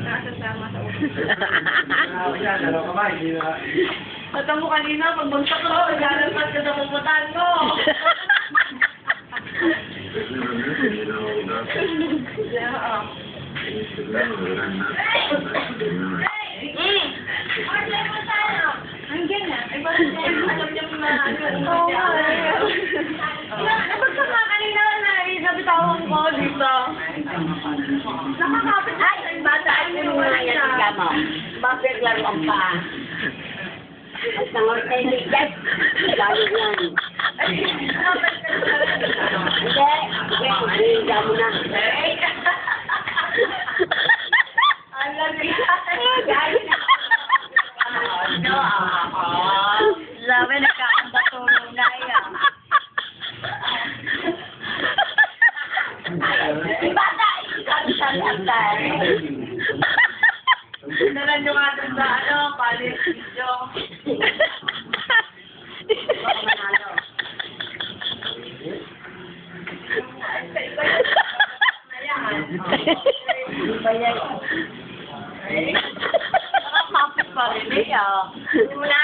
Nakasasama sa ulo. Dalawa kamay, hindi na. Mata mo kanina, pagbagsak ko, naglalagpas ka sa pupuntahan ko. Nandiyan na. Ay, bakit alam niya mga ano. Nabagsak nga kanina na nabitawan ko dito. Nakakapit. Ay, bata, ay yung mga yan ka mo. Bakit laruan pa? At nangol tayo ligat. Lalo yan. Hindi. Hindi mo na. Alam niya. Ano ako? Sabi, nagkakabatulong na yan. Si bata, ikakasal-asal. Nalan nyo nga dun sa ano, palit video. Nakakapit pa rin eh. Simula.